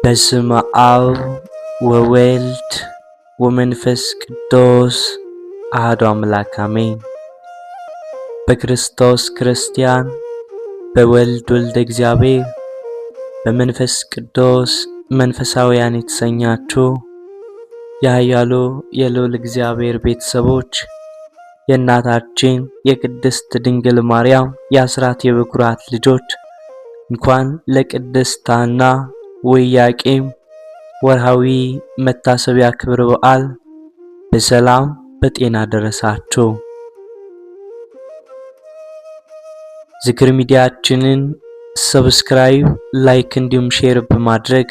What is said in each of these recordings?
በስመ አብ ወወልድ ወመንፈስ ቅዱስ አሐዱ አምላክ አሜን። በክርስቶስ ክርስቲያን በወልድ ወልደ እግዚአብሔር በመንፈስ ቅዱስ መንፈሳውያን የተሰኛችሁ የኃያሉ የልዑል እግዚአብሔር ቤተሰቦች የእናታችን የቅድስት ድንግል ማርያም የአስራት የበኩራት ልጆች እንኳን ለቅድስት ሐና ወኢያቄም ወርሃዊ መታሰቢያ ክብረ በዓል በሰላም በጤና ደረሳችሁ። ዝክር ሚዲያችንን ሰብስክራይብ፣ ላይክ እንዲሁም ሼር በማድረግ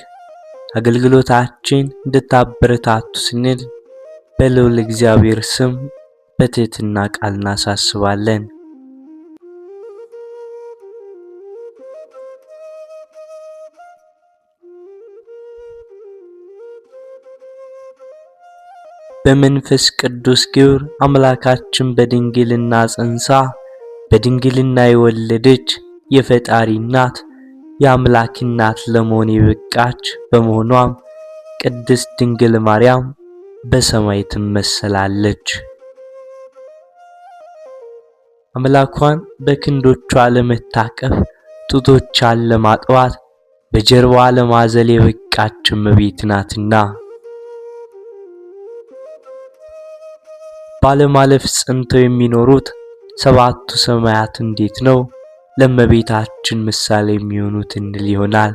አገልግሎታችን እንድታበረታቱ ስንል በልዑል እግዚአብሔር ስም በትህትና ቃል እናሳስባለን። በመንፈስ ቅዱስ ግብር አምላካችን በድንግልና ጸንሳ በድንግልና የወለደች የፈጣሪ እናት የአምላክ እናት ለመሆን የበቃች በመሆኗም ቅድስት ድንግል ማርያም በሰማይ ትመሰላለች። አምላኳን በክንዶቿ ለመታቀፍ ጡቶቿን ለማጥባት በጀርባዋ ለማዘል የበቃች እመቤት ናትና ባለማለፍ ጸንተው የሚኖሩት ሰባቱ ሰማያት እንዴት ነው ለእመቤታችን ምሳሌ የሚሆኑት እንል ይሆናል።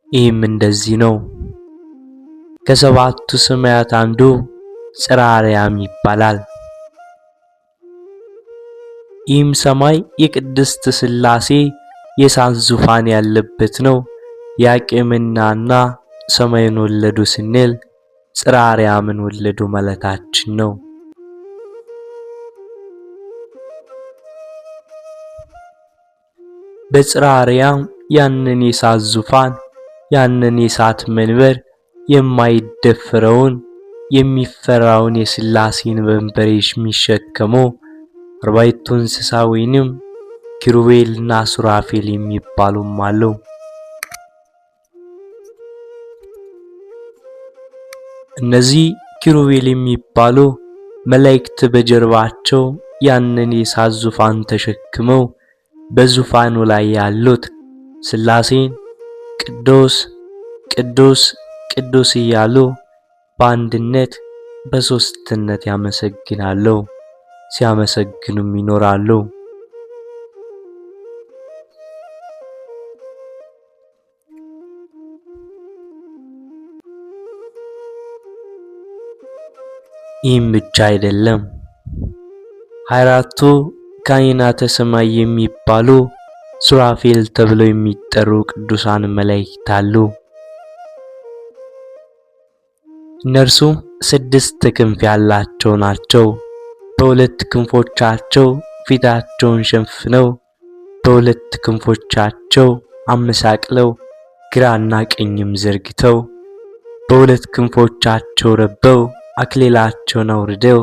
ይህም እንደዚህ ነው። ከሰባቱ ሰማያት አንዱ ጽርሐ አርያም ይባላል። ይህም ሰማይ የቅድስት ሥላሴ የእሳት ዙፋን ያለበት ነው። ኢያቄምና ሐና ሰማይን ወለዱ ስንል ጽርሐ አርያምን ወለዱ ማለታችን ነው። በጽርሐ አርያም ያንን የእሳት ዙፋን ያንን የእሳት መንበር የማይደፈረውን የሚፈራውን የሥላሴን መንበር የሚሸከሙ አርባዕቱ እንስሳ ወይንም ኪሩቤልና ሱራፌል የሚባሉም አሉ። እነዚህ ኪሩቤል የሚባሉ መላእክት በጀርባቸው ያንን የእሳት ዙፋን ተሸክመው በዙፋኑ ላይ ያሉት ሥላሴን ቅዱስ ቅዱስ ቅዱስ እያሉ በአንድነት በሦስትነት ያመሰግናሉ፣ ሲያመሰግኑም ይኖራሉ። ይህም ብቻ አይደለም። 24ቱ ካህናተ ሰማይ የሚባሉ ሱራፌል ተብለው የሚጠሩ ቅዱሳን መላእክት አሉ። እነርሱም 6 ክንፍ ያላቸው ናቸው። በሁለት ክንፎቻቸው ፊታቸውን ሸፍነው በሁለት ክንፎቻቸው አመሳቅለው ግራና ቀኝም ዘርግተው በሁለት ክንፎቻቸው ረበው አክሊላቸውን አውርደው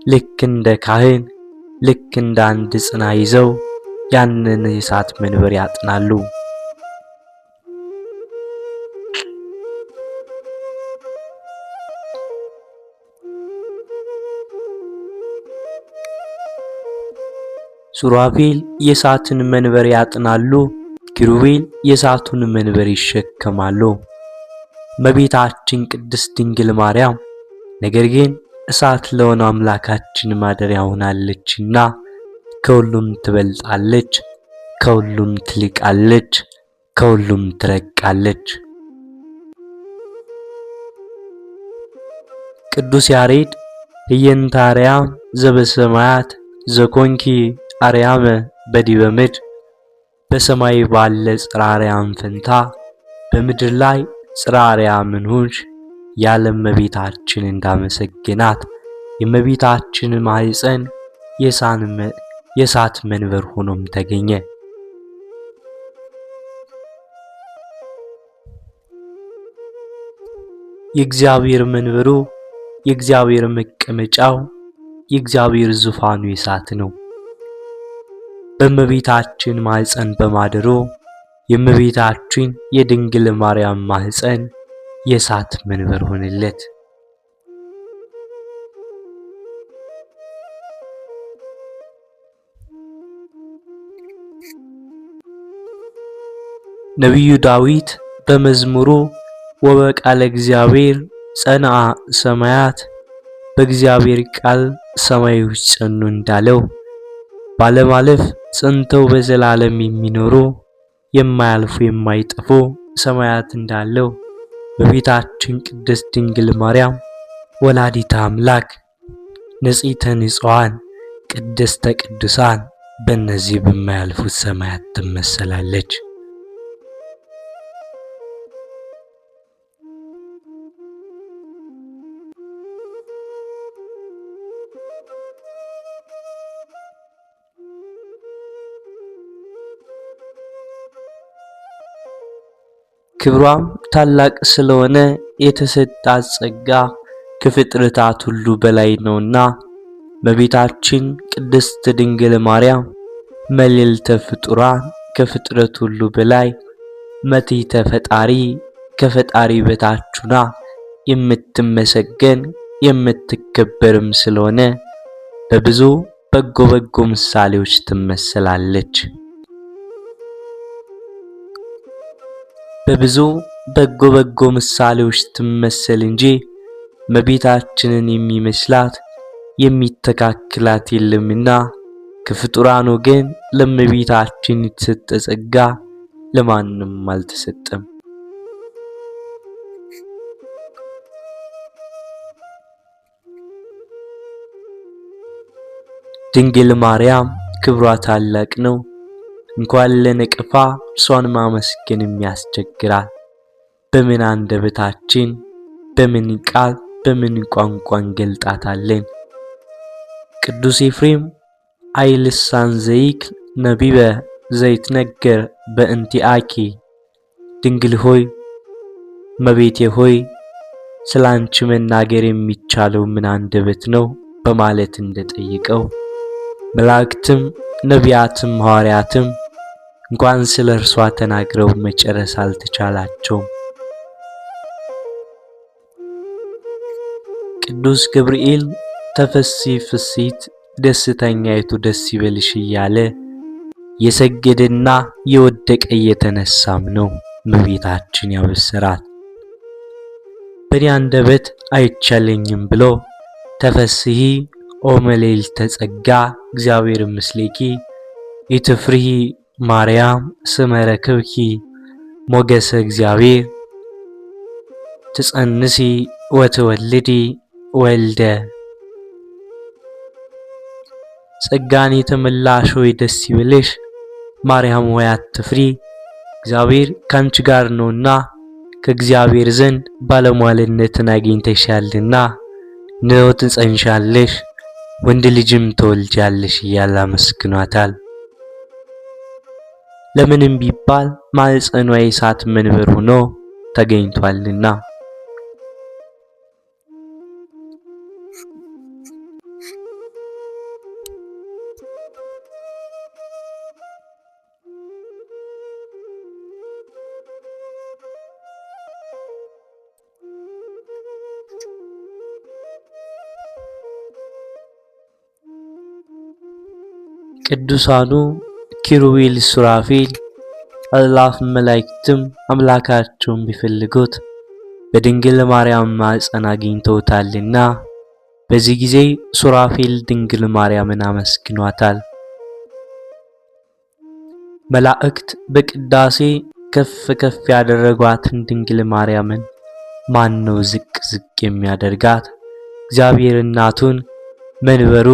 ልክ እንደ ካህን ልክ እንደ አንድ ጽና ይዘው ያንን የእሳት መንበር ያጥናሉ። ሱራፌል የእሳትን መንበር ያጥናሉ፣ ኪሩቤል የእሳቱን መንበር ይሸከማሉ። እመቤታችን ቅድስት ድንግል ማርያም ነገር ግን እሳት ለሆነው አምላካችን ማደሪያ ሆናለችና ከሁሉም ትበልጣለች፣ ከሁሉም ትልቃለች፣ ከሁሉም ትረቃለች። ቅዱስ ያሬድ እየንተ አርያም ዘበሰማያት ዘኮንኪ አርያመ በዲበ ምድር በሰማይ ባለ ጽርሐ አርያም ፈንታ በምድር ላይ ጽርሐ አርያምን ሆንሽ ያለ እመቤታችን እንዳመሰግናት የእመቤታችን ማኅፀን የእሳት መንበር ሆኖም ተገኘ። የእግዚአብሔር መንበሩ የእግዚአብሔር መቀመጫው የእግዚአብሔር ዙፋኑ የእሳት ነው። በእመቤታችን ማኅፀን በማደሩ የእመቤታችን የድንግል ማርያም ማኅፀን የእሳት መንበር ሆነለት። ነቢዩ ዳዊት በመዝሙሩ ወበቃለ እግዚአብሔር ጸንዐ ሰማያት በእግዚአብሔር ቃል ሰማዮች ጸኑ እንዳለው ባለማለፍ ጸንተው በዘላለም የሚኖሩ የማያልፉ የማይጠፉ ሰማያት እንዳለው በቤታችን ቅድስት ድንግል ማርያም ወላዲተ አምላክ ንጽሕተ ንጹሐን ቅድስተ ቅዱሳን በእነዚህ በማያልፉት ሰማያት ትመሰላለች። ክብሯም ታላቅ ስለሆነ የተሰጣት ጸጋ ከፍጥረታት ሁሉ በላይ ነውና በቤታችን ቅድስት ድንግል ማርያም መልዕልተ ፍጡራን ከፍጥረት ሁሉ በላይ መትሕተ ፈጣሪ ከፈጣሪ በታች ሆና የምትመሰገን የምትከበርም ስለሆነ በብዙ በጎ ምሳሌዎች ትመሰላለች። በብዙ በጎ ምሳሌዎች ትመሰል እንጂ እመቤታችንን የሚመስላት የሚተካከላት የለምና ከፍጡራን ወገን ለእመቤታችን የተሰጠ ጸጋ ለማንም አልተሰጠም። ድንግል ማርያም ክብሯ ታላቅ ነው። እንኳን ለነቀፋ እርሷን ማመስገን የሚያስቸግራል። በምን አንደበታችን በምን ቃል በምን ቋንቋ እንገልጣታለን? ቅዱስ ኤፍሬም አይልሳን ዘይክል ነቢበ ዘይትነገር በእንቲአኪ ድንግል ሆይ እመቤቴ ሆይ ስላንቺ መናገር የሚቻለው ምን አንደበት ነው በማለት እንደጠየቀው መላእክትም ነቢያትም ሐዋርያትም እንኳን ስለ እርሷ ተናግረው መጨረስ አልተቻላቸውም። ቅዱስ ገብርኤል ተፈሥሒ ፍሥሕት ደስተኛይቱ ደስ ይበልሽ እያለ የሰገደና የወደቀ የተነሳም ነው እመቤታችን ያበሰራት። በእኔ አንደበት አይቻለኝም ብሎ ተፈሥሒ ኦ መልዕልተ ጸጋ እግዚአብሔር ምስሌኪ ኢትፍርሂ ማርያም ስመ ረከብኪ ሞገሰ እግዚአብሔር ትጸንሲ ወትወልዲ ወልደ። ጸጋን የተመላሽ ሆይ ደስ ይበልሽ፣ ማርያም ሆይ አትፍሪ፣ እግዚአብሔር ካንቺ ጋር ነውና ከእግዚአብሔር ዘንድ ባለሟልነትን አግኝተሻልና እነሆ ትጸንሻለሽ ወንድ ልጅም ትወልጃለሽ እያለ አመስግኗታል። ለምንም ቢባል ማኅፀኗ የእሳት መንበር ሆኖ ተገኝቷልና። ቅዱሳኑ ኪሩቤል ሱራፌል አእላፍ መላእክትም አምላካቸውን ቢፈልጉት በድንግል ማርያም ማኅፀን አግኝተውታልና በዚህ ጊዜ ሱራፌል ድንግል ማርያምን አመስግኗታል። መላእክት በቅዳሴ ከፍ ከፍ ያደረጓትን ድንግል ማርያምን ማን ነው ዝቅ የሚያደርጋት? እግዚአብሔር እናቱን መንበሩ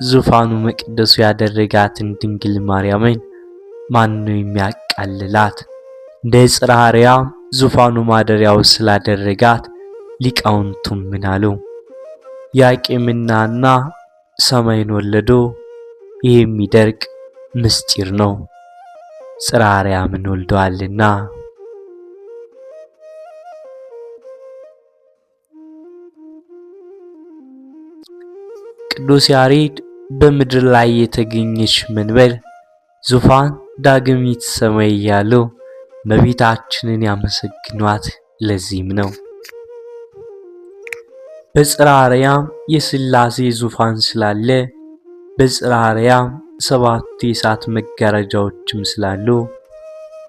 ዙፋኑ መቅደሱ ያደረጋትን ድንግል ማርያምን ማን ነው የሚያቃልላት? እንደ ጽርሐ አርያም ዙፋኑ ማደሪያው ስላደረጋት ሊቃውንቱም ምን አሉ? ያቄምና ሐና ሰማይን ወለዱ። ይህ የሚደርቅ ምስጢር ነው፣ ጽርሐ አርያምን ወልደዋልና። ቅዱስ ያሬድ በምድር ላይ የተገኘች መንበር ዙፋን ዳግሚት ሰማይ እያሉ እመቤታችንን ያመሰግኗት ለዚህም ነው። በጽርሐ አርያም የሥላሴ ዙፋን ስላለ፣ በጽርሐ አርያም 7 የእሳት መጋረጃዎችም ስላሉ፣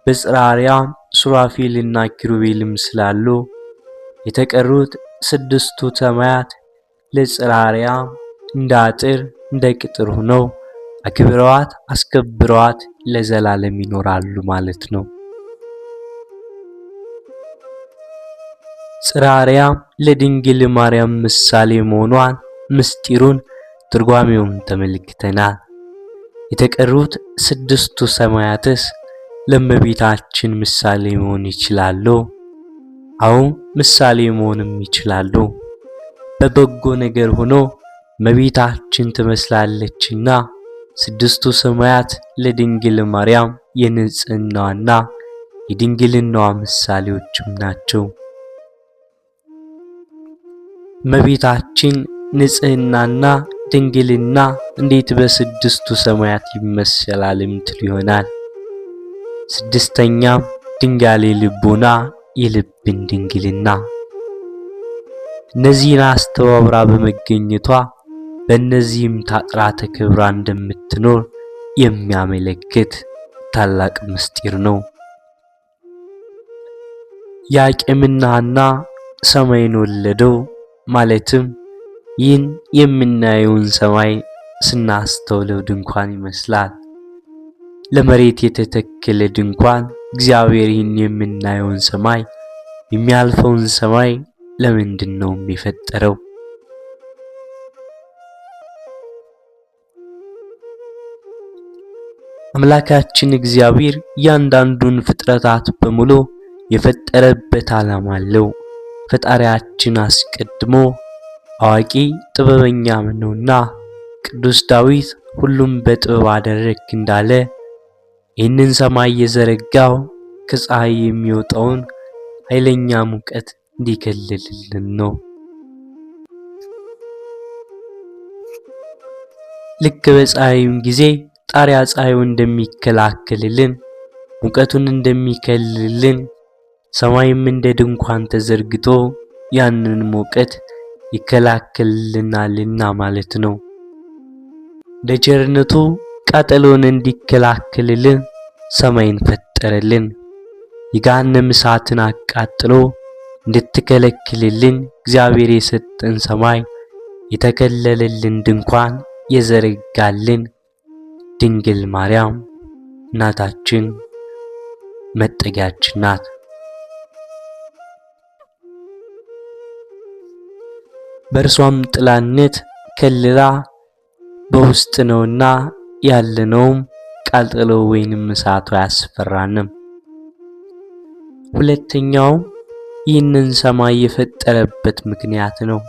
በጽርሐ አርያም ሱራፌልና ኪሩቤልም ስላሉ፣ የተቀሩት 6ቱ ሰማያት ለጽርሐ አርያም እንደ አጥር እንደ ቅጥር ሆነው አክብረዋት አስከብረዋት ለዘላለም ይኖራሉ ማለት ነው። ጽርሐ አርያም ለድንግል ማርያም ምሳሌ መሆኗን ምስጢሩን ትርጓሜውን ተመልክተናል። የተቀሩት 6ቱ ሰማያትስ ለእመቤታችን ምሳሌ መሆን ይችላሉ? አሁን ምሳሌ መሆንም ይችላሉ። በበጎ ነገር ሆኖ እመቤታችን ትመስላለችና 6ቱ ሰማያት ለድንግል ማርያም የንጽህናዋና የድንግልናዋ ምሳሌዎችም ናቸው። እመቤታችን ንጽህናና ድንግልና እንዴት በ6ቱ ሰማያት ይመሰላል የምትሉ ይሆናል። 6ኛም ድንጋሌ ልቦና የልብን ድንግልና። እነዚህን አስተባብራ በመገኘቷ በእነዚህም ታጥራ ተከብራ እንደምትኖር የሚያመለክት ታላቅ ምስጢር ነው። ያቄምና ሐና ሰማይን ወለደው ማለትም ይህን የምናየውን ሰማይ ስናስተውለው ድንኳን ይመስላል። ለመሬት የተተከለ ድንኳን እግዚአብሔር ይህን የምናየውን ሰማይ የሚያልፈውን ሰማይ ለምንድን ነው የፈጠረው? አምላካችን እግዚአብሔር እያንዳንዱን ፍጥረታት በሙሉ የፈጠረበት ዓላማ አለው። ፈጣሪያችን አስቀድሞ አዋቂ ጥበበኛም ነውና ቅዱስ ዳዊት ሁሉም በጥበብ አደረግክ እንዳለ ይህንን ሰማይ የዘረጋው ከፀሐይ የሚወጣውን ኃይለኛ ሙቀት እንዲከልልልን ነው። ልክ በፀሐይም ጊዜ ጣሪያ ፀሐዩን እንደሚከላከልልን ሙቀቱን እንደሚከልልልን ሰማይም እንደ ድንኳን ተዘርግቶ ያንን ሙቀት ይከላከልልናልና ማለት ነው። ለቸርነቱ ቃጠሎን እንዲከላከልልን ሰማይን ፈጠረልን። የገሃነመ እሳትን አቃጥሎ እንድትከለክልልን እግዚአብሔር የሰጠን ሰማይ የተከለለልን ድንኳን የዘረጋልን ድንግል ማርያም እናታችን መጠጊያችን ናት። በእርሷም ጥላነት ከልላ በውስጥ ነውና ያለነውም ቃጠሎ ወይንም እሳቱ አያስፈራንም። ሁለተኛው ይህንን ሰማይ የፈጠረበት ምክንያት ነው።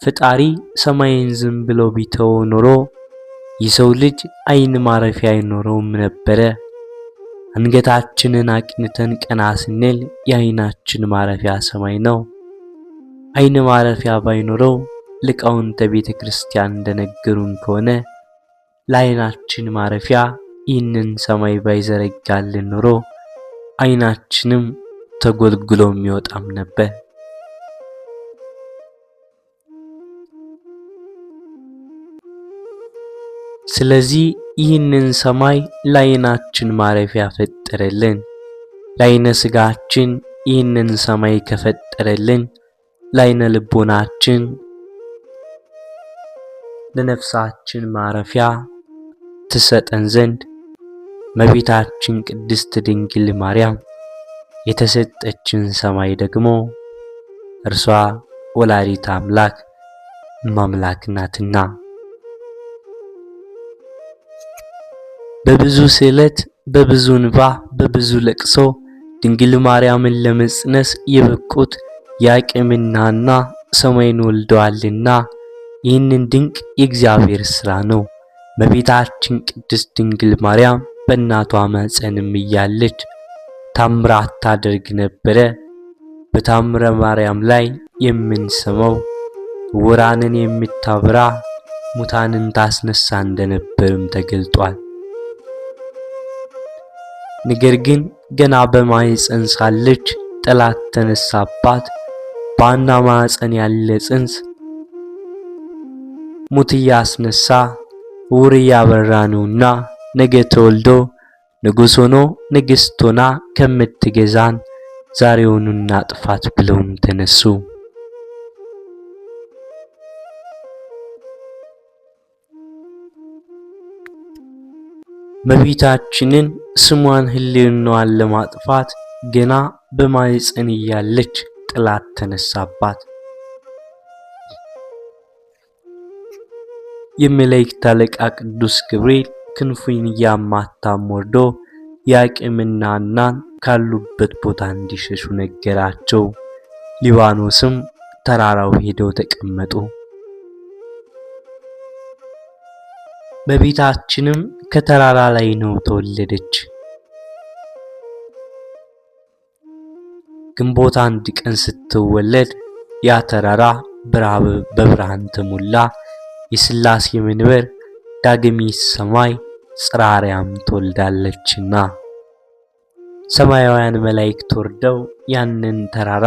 ፈጣሪ ሰማይን ዝም ብሎ ቢተው ኖሮ የሰው ልጅ አይን ማረፊያ አይኖረውም ነበረ። አንገታችንን አቅንተን ቀና ስንል የአይናችን ማረፊያ ሰማይ ነው። አይን ማረፊያ ባይኖረው ሊቃውንተ ቤተ ክርስቲያን እንደነገሩን ከሆነ ለአይናችን ማረፊያ ይህንን ሰማይ ባይዘረጋልን ኖሮ አይናችንም ተጎልግሎ የሚወጣም ነበር። ስለዚህ ይህንን ሰማይ ለአይናችን ማረፊያ ፈጠረልን። ለአይነ ስጋችን ይህንን ሰማይ ከፈጠረልን ለአይነ ልቦናችን ለነፍሳችን ማረፊያ ትሰጠን ዘንድ እመቤታችን ቅድስት ድንግል ማርያም የተሰጠችን ሰማይ ደግሞ እርሷ ወላዲተ አምላክ እማምላክ ናትና በብዙ ስዕለት በብዙ እንባ በብዙ ለቅሶ ድንግል ማርያምን ለመጽነስ የበቁት ያቄምና ሐና ሰማይን ወልደዋልና ይህንን ድንቅ የእግዚአብሔር ሥራ ነው። እመቤታችን ቅድስት ድንግል ማርያም በእናቷ ማኅፀንም እያለች ታምራት ታደርግ ነበረ። በታምረ ማርያም ላይ የምንሰማው ዕውራንን የምታበራ ሙታንን ታስነሳ እንደነበርም ተገልጧል። ነገር ግን ገና በማኅፀን ሳለች ጠላት ተነሳባት። በሐና ማኅፀን ያለ ጽንስ ሙት እያስነሳ ዕውር እያበራ ነውና ነገ ተወልዶ ንጉሥ ሆኖ ንግሥት ሆና ከምትገዛን ዛሬውኑ እናጥፋት ብለውም ተነሱ። እመቤታችንን ስሟን ሕልውናዋን ለማጥፋት ገና በማኅፀን እያለች ጠላት ተነሳባት። የመላእክት አለቃ ቅዱስ ገብርኤል ክንፉን እያማታም ወርዶ ያቄምና ሐናን ካሉበት ቦታ እንዲሸሹ ነገራቸው። ሊባኖስም ተራራው ሄደው ተቀመጡ። እመቤታችንም ከተራራ ላይ ነው ተወለደች። ግንቦት 1 ቀን ስትወለድ ያ ተራራ በብርሃን ተሞላ። የሥላሴ መንበር ዳግሚት ሰማይ ጽርሐ አርያም ትወልዳለችና ሰማያውያን መላእክት ወርደው ያንን ተራራ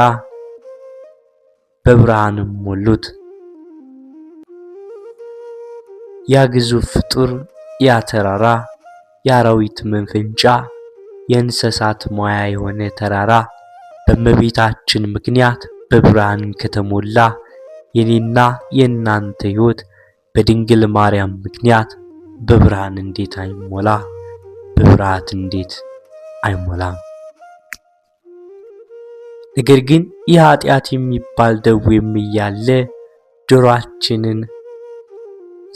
በብርሃንም ሞሉት። ያ ግዙፍ ፍጡር ያ ተራራ የአራዊት መንፈንጫ የእንስሳት ማያ የሆነ ተራራ በእመቤታችን ምክንያት በብርሃን ከተሞላ የኔና የእናንተ ሕይወት በድንግል ማርያም ምክንያት በብርሃን እንዴት አይሞላ? በብርሃት እንዴት አይሞላም? ነገር ግን የኃጢአት የሚባል ደዌም እያለ ጆሮአችንን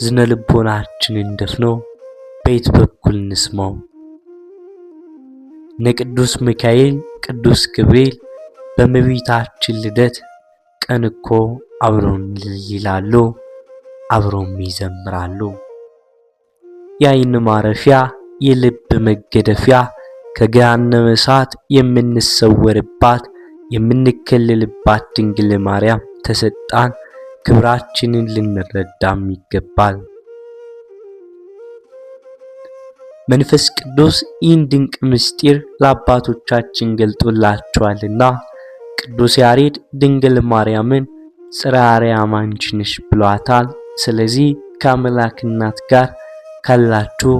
ዝነ ልቦናችንን ደፍኖ በየት በኩል እንስማው? እነ ቅዱስ ሚካኤል ቅዱስ ገብርኤል በእመቤታችን ልደት ቀን እኮ አብረውን ይላሉ፣ አብረውም ይዘምራሉ። የዓይን ማረፊያ የልብ መገደፊያ ከገሃነመ እሳት የምንሰወርባት የምንከለልባት ድንግል ማርያም ተሰጣን። ክብራችንን ልንረዳም ይገባል። መንፈስ ቅዱስ ይህን ድንቅ ምስጢር ለአባቶቻችን ገልጦላቸዋልና ቅዱስ ያሬድ ድንግል ማርያምን ጽርሐ አርያም አንቺ ነሽ ብሏታል። ስለዚህ ከአምላክ እናት ጋር ካላችሁ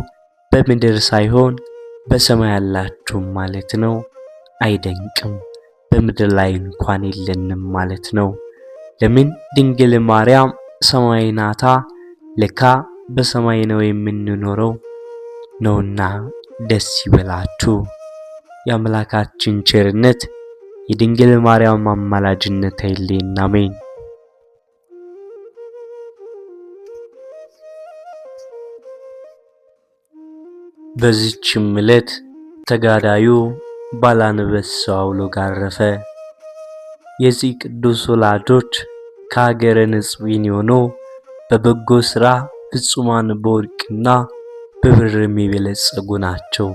በምድር ሳይሆን በሰማይ ያላችሁ ማለት ነው። አይደንቅም? በምድር ላይ እንኳን የለንም ማለት ነው። ለምን? ድንግል ማርያም ሰማይ ናታ። ለካ በሰማይ ነው የምንኖረው ነውና ደስ ይበላችሁ። የአምላካችን ቸርነት የድንግል ማርያም አማላጅነት አይለየን። አሜን። በዚህችም ዕለት ተጋዳዩ ባላንበሳው አውሎግ አረፈ። የዚህ ቅዱስ ወላጆች ከሀገረ ንጽዊን ሆኖ በበጎ ሥራ ፍጹማን በወርቅና በብር የሚበለጸጉ ናቸው።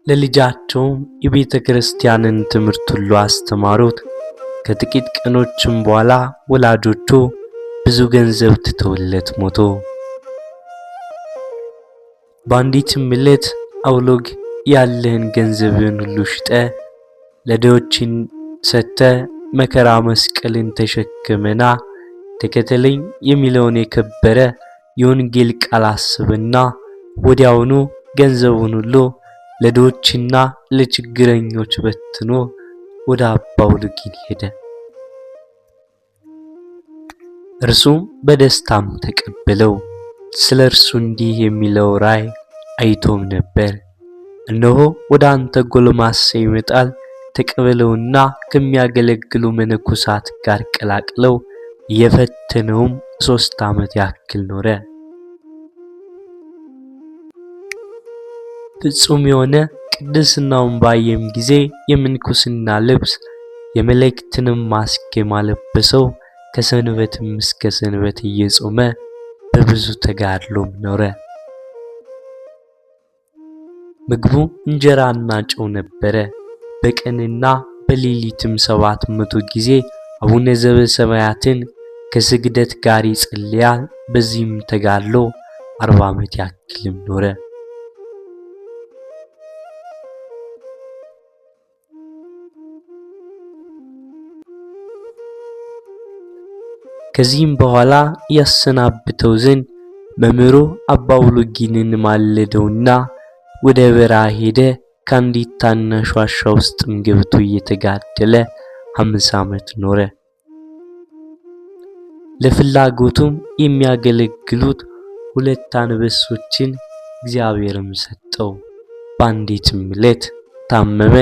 ለልጃቸውም የቤተ ክርስቲያንን ትምህርት ሁሉ አስተማሩት። ከጥቂት ቀኖችም በኋላ ወላጆቹ ብዙ ገንዘብ ትተውለት ሞቶ። በአንዲትም ዕለት አውሎግ ያለህን ገንዘብን ሁሉ ሽጠ ለድሆችን ሰጥተ መከራ መስቀልን ተሸክመና ተከተለኝ የሚለውን የከበረ የወንጌል ቃል አስብና ወዲያውኑ ገንዘቡን ሁሉ ለድሆችና ለችግረኞች በትኖ ወደ አባ አውሎግ ሄደ። እርሱም በደስታም ተቀበለው። ስለ እርሱ እንዲህ የሚለው ራእይ አይቶም ነበር። እነሆ ወደ አንተ ጎልማሳ ይመጣል፣ ተቀበለውና ከሚያገለግሉ መነኮሳት ጋር ቀላቅለው እየፈተነውም 3 ዓመት ያክል ኖረ። ፍጹም የሆነ ቅድስናውን ባየም ጊዜ የምንኩስና ልብስ የመላእክትንም ማስጌማ ለበሰው። ከሰንበትም እስከ ሰንበት እየጾመ በብዙ ተጋድሎም ኖረ። ምግቡ እንጀራና ጨው ነበረ። በቀንና በሌሊትም 700 ጊዜ አቡነ ዘበሰማያትን ከስግደት ጋር ይጸልያል። በዚህም ተጋድሎ 40 ዓመት ያክልም ኖረ። ከዚህም በኋላ ያሰናብተው ዘንድ መምህሩ አባ አውሎጊንን ማለደውና ወደ በረሃ ሄደ። ከአንዲት ታናሽ ዋሻ ውስጥም ገብቶ እየተጋደለ 50 ዓመት ኖረ። ለፍላጎቱም የሚያገለግሉት 2 አንበሶችን እግዚአብሔርም ሰጠው። በአንዲትም ዕለት ታመመ።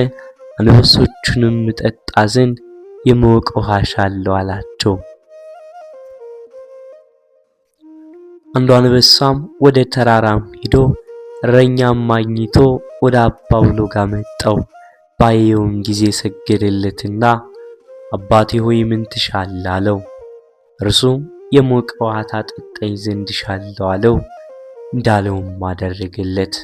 አንበሶቹንም ጠጣ ዘንድ የሞቀ ውሃ ሻለው አላቸው። አንዱ አንበሳም ወደ ተራራም ሄዶ እረኛም ማግኝቶ ወደ አባ አውሎግ አመጣው። ባየውም ጊዜ ሰገደለትና አባቴ ሆይ ምን ትሻለህ አለው። እርሱም የሞቀ ውሃ ታጠጣኝ ዘንድ እሻለሁ አለው። እንዳለውም አደረገለት።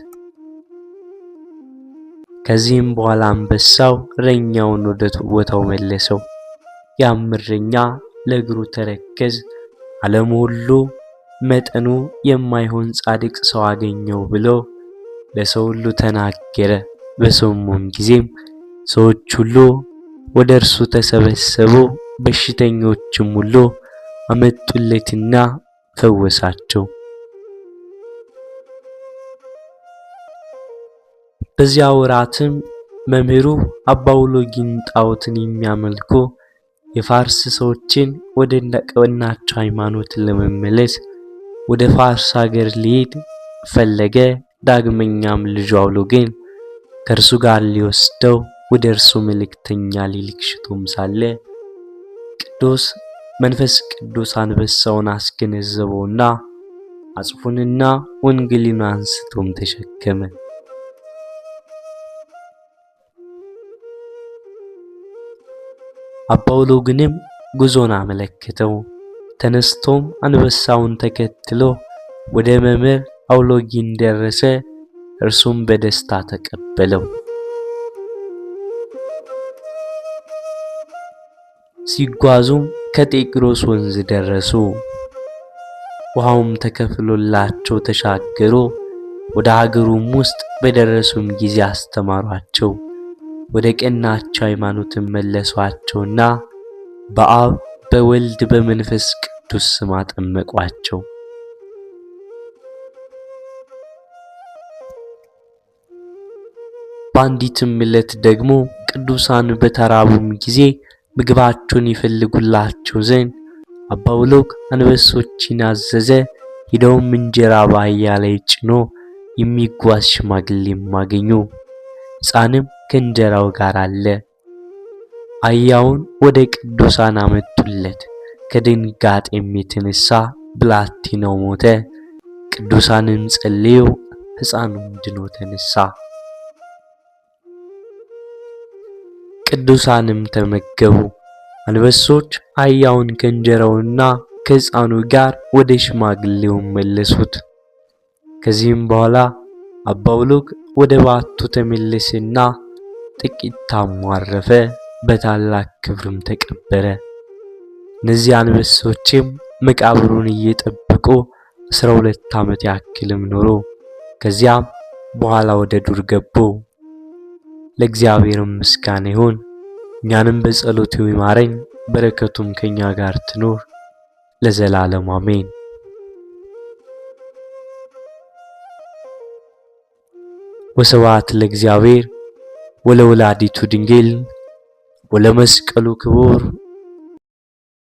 ከዚህም በኋላ አንበሳው እረኛውን ወደ ቦታው መለሰው። ያም እረኛ ለእግሩ ተረከዝ ዓለሙ ሁሉ መጠኑ የማይሆን ጻድቅ ሰው አገኘው ብሎ ለሰው ሁሉ ተናገረ። በሰሙም ጊዜም ሰዎች ሁሉ ወደ እርሱ ተሰበሰቡ። በሽተኞችም ሁሉ አመጡለትና ፈወሳቸው። በዚያ ወራትም መምህሩ አባ አውሎጊን ጣዖትን የሚያመልኩ የፋርስ ሰዎችን ወደ ቀናቸው ሃይማኖት ለመመለስ ወደ ፋርስ ሀገር ሊሄድ ፈለገ። ዳግመኛም ልጁ አውሎግን ከእርሱ ጋር ሊወስደው ወደ እርሱ መልእክተኛ ሊልክ ሽቶም ሳለ ቅዱስ መንፈስ ቅዱስ አንበሳውን አስገነዘበውና አጽፉንና ወንጌልን አንስቶም ተሸከመ። አባ አውሎግንም ጉዞን አመለከተው። ተነስቶም አንበሳውን ተከትሎ ወደ መምህር አውሎጊን ደረሰ። እርሱም በደስታ ተቀበለው። ሲጓዙም ከጤግሮስ ወንዝ ደረሱ። ውሃውም ተከፍሎላቸው ተሻገሩ። ወደ ሀገሩም ውስጥ በደረሱም ጊዜ አስተማሯቸው። ወደ ቀናቸው ሃይማኖትም መለሷቸውና በአብ በወልድ በመንፈስ ቅዱስ ስም አጠመቋቸው። በአንዲትም ዕለት ደግሞ ቅዱሳን በተራቡም ጊዜ ምግባቸውን ይፈልጉላቸው ዘንድ አባ አውሎግ አንበሶችን አዘዘ። ሄደውም እንጀራ በአህያ ላይ ጭኖ የሚጓዝ ሽማግሌም አገኙ። ሕፃንም ከእንጀራው ጋር አለ። አህያውን ወደ ቅዱሳን አመጡለት። ከድንጋጤም የተነሳ ብላቴናው ሞተ። ቅዱሳንም ጸልየው ሕፃኑም ድኖ ተነሳ። ቅዱሳንም ተመገቡ። አንበሶች አህያውን ከእንጀራውና ከሕፃኑ ጋር ወደ ሽማግሌው መለሱት። ከዚህም በኋላ አባ አውሎግ ወደ ባቱ ተመለሰና ጥቂት ታሞ አረፈ። በታላቅ ክብርም ተቀበረ። እነዚህ አንበሶችም መቃብሩን እየጠበቁ 12 ዓመት ያክልም ኖሩ። ከዚያም በኋላ ወደ ዱር ገቡ። ለእግዚአብሔር ምስጋና ይሁን። እኛንም በጸሎቱ ይማረን፣ በረከቱም ከኛ ጋር ትኖር ለዘላለም አሜን። ወስብሐት ለእግዚአብሔር ወለወላዲቱ ድንግል ወለመስቀሉ ክቡር